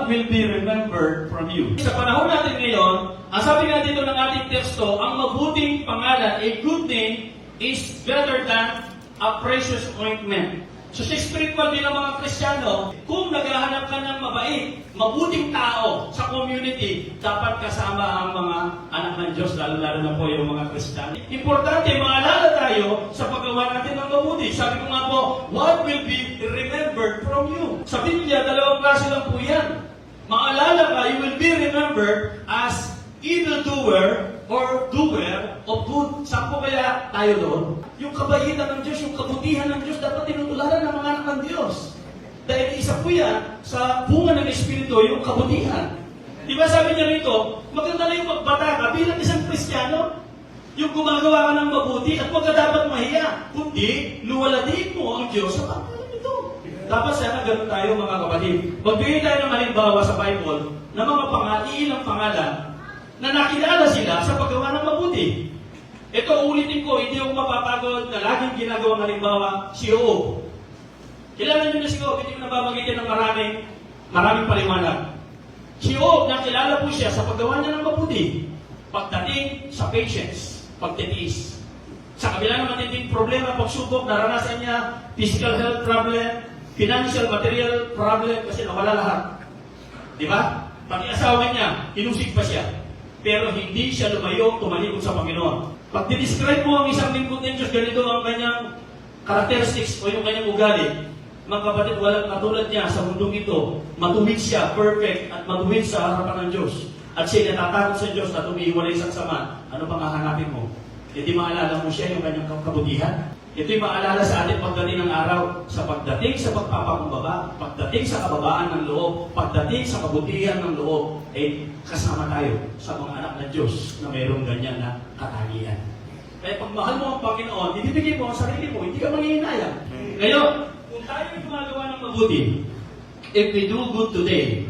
what will be remembered from you. Sa panahon natin ngayon, ang sabi nga dito ng ating teksto, ang mabuting pangalan, a good name, is better than a precious ointment. So sa spiritual bilang mga Kristiyano, kung naghahanap ka ng mabait, mabuting tao sa community, dapat kasama ang mga anak ng Diyos, lalo-lalo na po yung mga Kristiyano. Importante, maalala tayo sa paggawa natin ng mabuti. Sabi ko nga po, what will be remembered from you? Sa Biblia, dalawang klase lang po yan. Maalala ka, you will be remembered as evildoer or doer of good. Saan po kaya tayo doon? Yung kabaitan ng Diyos, yung kabutihan ng Diyos, dapat tinutularan ng mga anak ng Diyos. Dahil isa po yan sa bunga ng Espiritu, yung kabutihan. Di ba sabi niya rito, maganda na yung magbata ka bilang isang Kristiyano, yung gumagawa ka ng mabuti at huwag ka dapat mahiya, kundi luwalhatian mo ang Diyos sa pagkakas nito. Dapat sana ganun tayo mga kapatid. Magbigay tayo ng halimbawa sa Bible na mga iilang pangalan na nakilala sila sa paggawa ng mabuti. Ito, ulitin ko, hindi ako mapapagod na laging ginagawang halimbawa, si Job. Kilala niyo na si Job, hindi ko nababagitin ng maraming paliwanag. Si Job, nakilala po siya sa paggawa niya ng mabuti. Pagdating sa patience, pagtitiis. Sa kabila ng matinding problema, pagsubok, naranasan niya physical health problem, financial, material problem, kasi nawala lahat. Di ba? Pati asawa niya, inusig pa siya. Pero hindi siya lumayo, tumalikod sa Panginoon. Pag dinescribe mo ang isang lingkod ng Diyos, ganito ang kanyang characteristics o yung kanyang ugali. Mga kapatid, walang katulad niya sa mundong ito. Matuwid siya, perfect, at matuwid sa harapan ng Diyos. At siya natatakot sa Diyos na tumihiwalay sa sama. Ano pang hahanapin mo? Hindi maalala mo siya yung kanyang kabutihan. Ito'y maalala sa atin pagdating ng araw, sa pagdating sa pagpapakumbaba, pagdating sa kababaan ng loob, pagdating sa kabutihan ng loob, kasama tayo sa mga anak ng Diyos na mayroong ganyan na katangian. Kaya pag mahal mo ang Panginoon, ibibigay mo ang sarili mo, hindi ka manghihinayang. Ngayon, kung tayo gumagawa ng mabuti, if we do good today,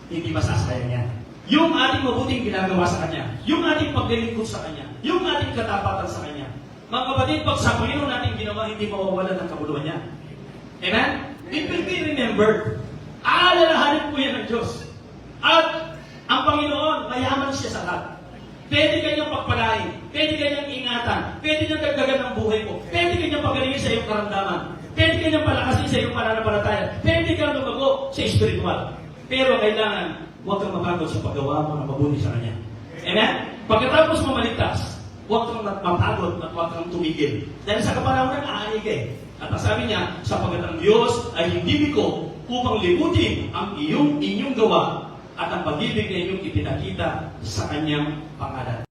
hindi masasayang yan. Yung ating mabuting ginagawa sa Kanya, yung ating paglilingkod sa Kanya, yung ating katapatan sa Kanya, mga kapatid, pag sa Panginoon natin ginawa, hindi mawawalan ng kabuluhan niya. Amen? It will be remembered. Aalalahanin po yan ng Diyos. At ang Panginoon, mayaman siya sa lahat. Pwede kanyang pagpalain, pwede kanyang ingatan, pwede niyang dagdagan ng buhay mo, pwede kanyang pagalingin sa iyong karamdaman, pwede kanyang palakasin sa iyong pananampalataya, pwede kang lumago sa espiritual. Pero kailangan, huwag kang mapagod sa paggawa mo ng mabuti sa Kanya. Amen? Pagkatapos mo maligtas, huwag kang mapagod at huwag kang tumigil. Dahil sa kapanahonan, aanig ka eh. At sabi niya, sapagkat ang Diyos ay hindi biko upang libutin ang inyong gawa at ang pag-ibig na inyong ipinakita sa Kanyang pangalan.